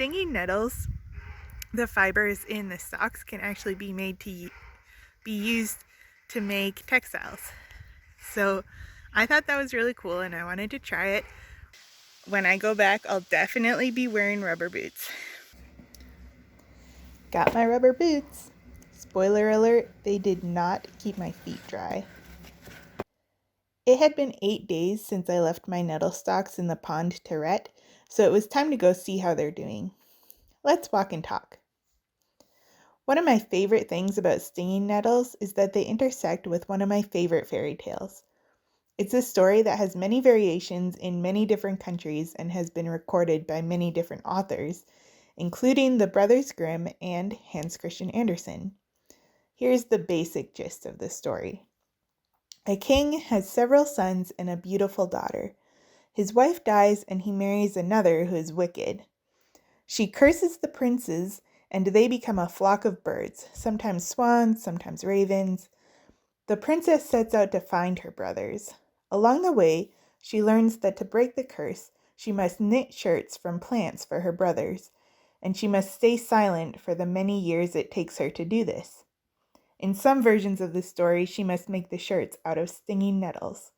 stinging nettles, the fibers in the stalks can actually be made to be used to make textiles. So I thought that was really cool and I wanted to try it. When I go back, I'll definitely be wearing rubber boots. Got my rubber boots. Spoiler alert, they did not keep my feet dry. It had been 8 days since I left my nettle stalks in the pond to ret, so it was time to go see how they're doing. Let's walk and talk. One of my favorite things about stinging nettles is that they intersect with one of my favorite fairy tales. It's a story that has many variations in many different countries and has been recorded by many different authors, including the Brothers Grimm and Hans Christian Andersen. Here's the basic gist of the story. A king has several sons and a beautiful daughter. His wife dies and he marries another who is wicked. She curses the princes and they become a flock of birds, sometimes swans, sometimes ravens. The princess sets out to find her brothers. Along the way, she learns that to break the curse, she must knit shirts from plants for her brothers, and she must stay silent for the many years it takes her to do this. In some versions of the story, she must make the shirts out of stinging nettles.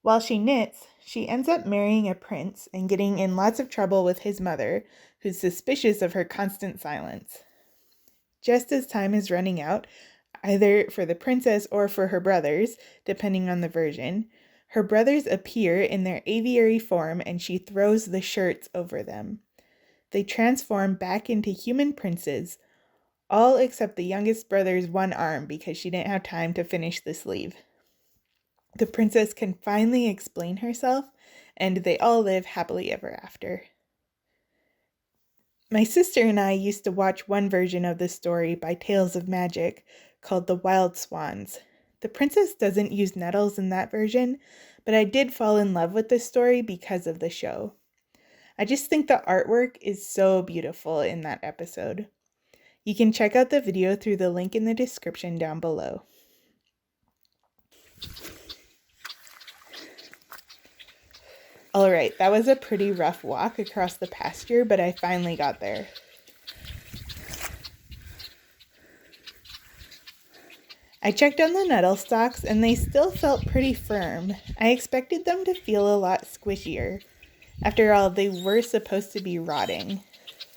While she knits, she ends up marrying a prince and getting in lots of trouble with his mother, who's suspicious of her constant silence. Just as time is running out, either for the princess or for her brothers, depending on the version, her brothers appear in their aviary form and she throws the shirts over them. They transform back into human princes, all except the youngest brother's one arm because she didn't have time to finish the sleeve. The princess can finally explain herself, and they all live happily ever after. My sister and I used to watch one version of this story by Tales of Magic called the Wild Swans. The princess doesn't use nettles in that version, but I did fall in love with this story because of the show. I just think the artwork is so beautiful in that episode. You can check out the video through the link in the description down below. Alright, that was a pretty rough walk across the pasture, but I finally got there. I checked on the nettle stalks and they still felt pretty firm. I expected them to feel a lot squishier. After all, they were supposed to be rotting.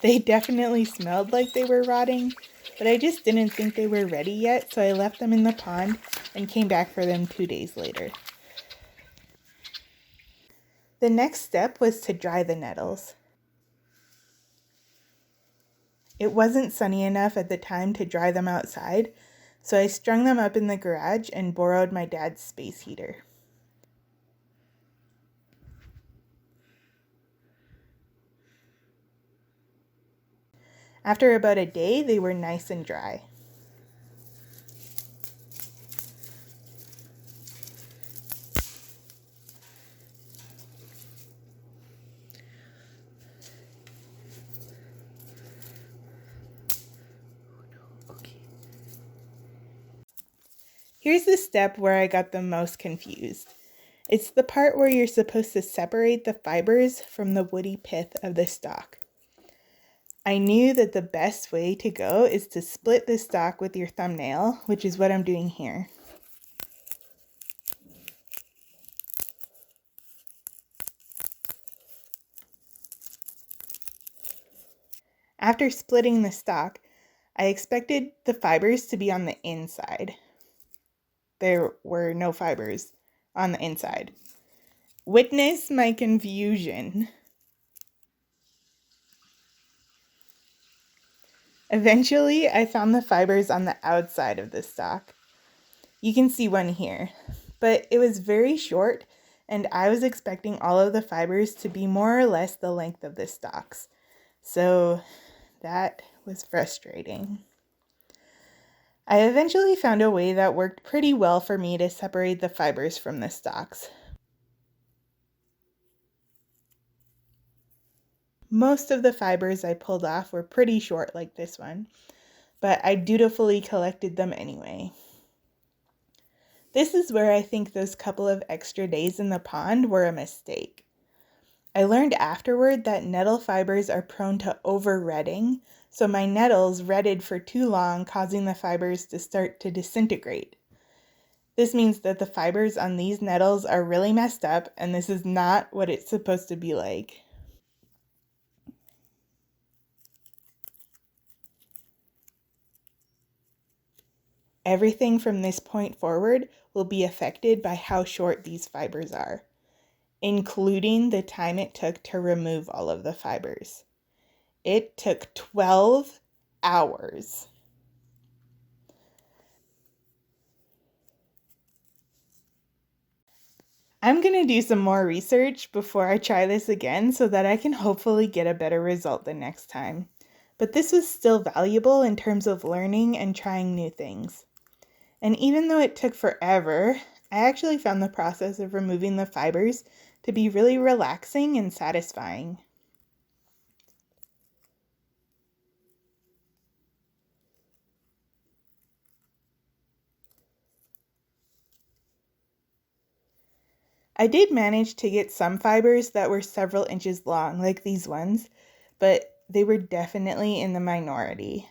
They definitely smelled like they were rotting, but I just didn't think they were ready yet, so I left them in the pond and came back for them 2 days later. The next step was to dry the nettles. It wasn't sunny enough at the time to dry them outside, so I strung them up in the garage and borrowed my dad's space heater. After about a day, they were nice and dry. Here's the step where I got the most confused. It's the part where you're supposed to separate the fibers from the woody pith of the stalk. I knew that the best way to go is to split the stalk with your thumbnail, which is what I'm doing here. After splitting the stalk, I expected the fibers to be on the inside. There were no fibers on the inside. Witness my confusion. Eventually, I found the fibers on the outside of the stalk. You can see one here, but it was very short and I was expecting all of the fibers to be more or less the length of the stalks. So that was frustrating. I eventually found a way that worked pretty well for me to separate the fibers from the stalks. Most of the fibers I pulled off were pretty short like this one, but I dutifully collected them anyway. This is where I think those couple of extra days in the pond were a mistake. I learned afterward that nettle fibers are prone to overretting, so my nettles retted for too long, causing the fibers to start to disintegrate. This means that the fibers on these nettles are really messed up, and this is not what it's supposed to be like. Everything from this point forward will be affected by how short these fibers are, including the time it took to remove all of the fibers. It took 12 hours. I'm going to do some more research before I try this again so that I can hopefully get a better result the next time. But this was still valuable in terms of learning and trying new things. And even though it took forever, I actually found the process of removing the fibers to be really relaxing and satisfying. I did manage to get some fibers that were several inches long, like these ones, but they were definitely in the minority.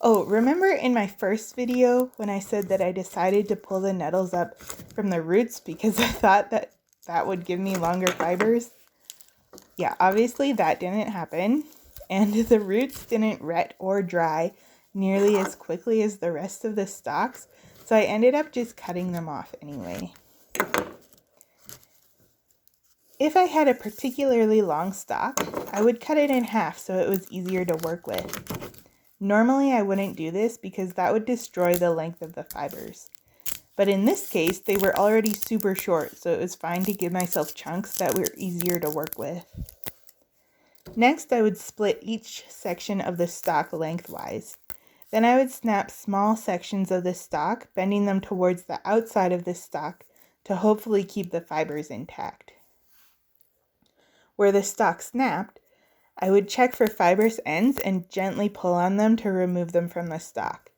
Oh, remember in my first video when I said that I decided to pull the nettles up from the roots because I thought that that would give me longer fibers? Yeah, obviously that didn't happen, and the roots didn't ret or dry nearly as quickly as the rest of the stalks, so I ended up just cutting them off anyway. If I had a particularly long stalk, I would cut it in half so it was easier to work with. Normally I wouldn't do this because that would destroy the length of the fibers. But in this case, they were already super short, so it was fine to give myself chunks that were easier to work with. Next, I would split each section of the stalk lengthwise. Then I would snap small sections of the stalk, bending them towards the outside of the stalk to hopefully keep the fibers intact. Where the stalk snapped, I would check for fibrous ends and gently pull on them to remove them from the stalk.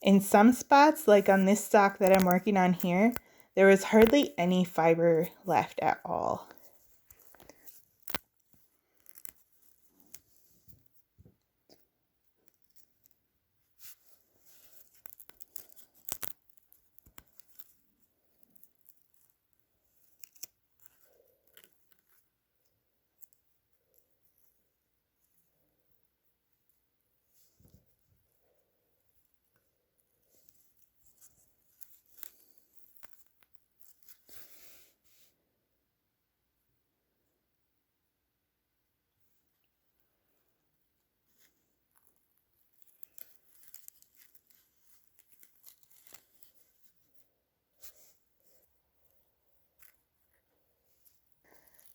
In some spots, like on this stalk that I'm working on here, there was hardly any fiber left at all.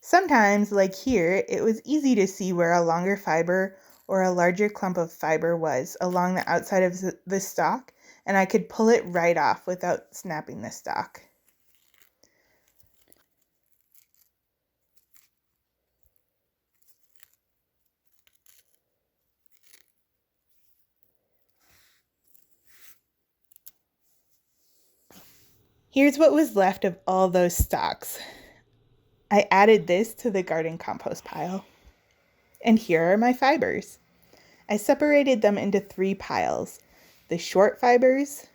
Sometimes, like here, it was easy to see where a longer fiber or a larger clump of fiber was along the outside of the stalk, and I could pull it right off without snapping the stalk. Here's what was left of all those stalks. I added this to the garden compost pile. And here are my fibers. I separated them into 3 piles: the short fibers,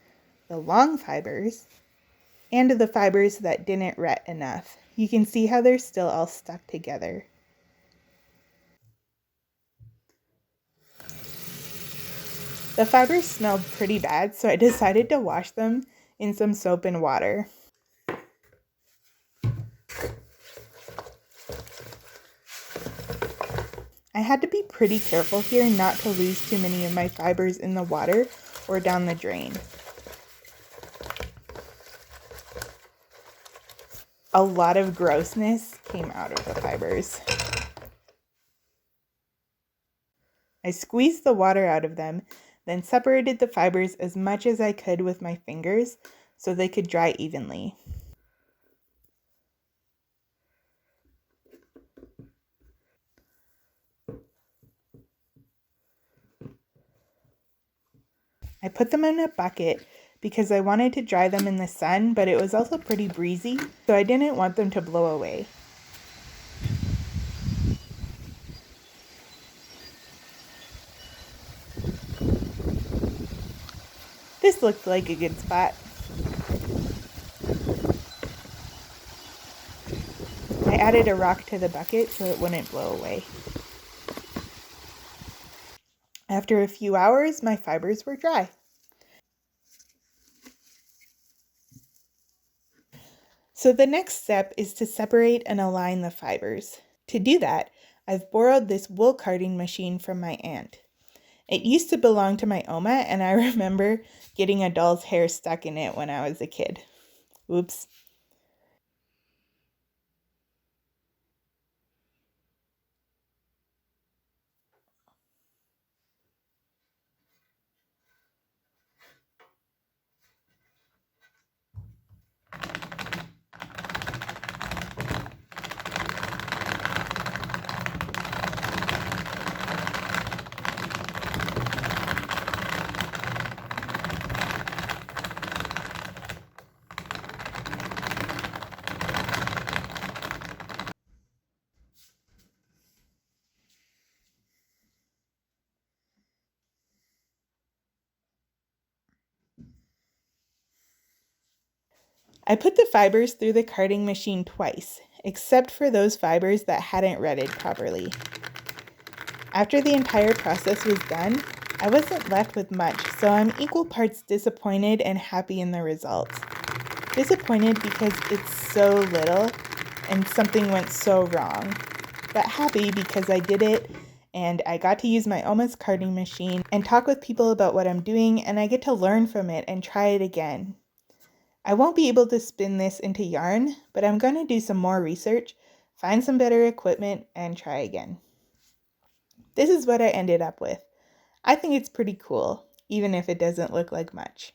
the long fibers, and the fibers that didn't ret enough. You can see how they're still all stuck together. The fibers smelled pretty bad, so I decided to wash them in some soap and water. I had to be pretty careful here not to lose too many of my fibers in the water or down the drain. A lot of grossness came out of the fibers. I squeezed the water out of them, then separated the fibers as much as I could with my fingers so they could dry evenly. I put them in a bucket because I wanted to dry them in the sun, but it was also pretty breezy, so I didn't want them to blow away. This looked like a good spot. I added a rock to the bucket so it wouldn't blow away. After a few hours, my fibers were dry. So the next step is to separate and align the fibers. To do that, I've borrowed this wool carding machine from my aunt. It used to belong to my Oma, and I remember getting a doll's hair stuck in it when I was a kid. Oops. I put the fibers through the carding machine twice, except for those fibers that hadn't retted properly. After the entire process was done, I wasn't left with much, so I'm equal parts disappointed and happy in the results. Disappointed because it's so little and something went so wrong, but happy because I did it and I got to use my Oma's carding machine and talk with people about what I'm doing, and I get to learn from it and try it again. I won't be able to spin this into yarn, but I'm going to do some more research, find some better equipment, and try again. This is what I ended up with. I think it's pretty cool, even if it doesn't look like much.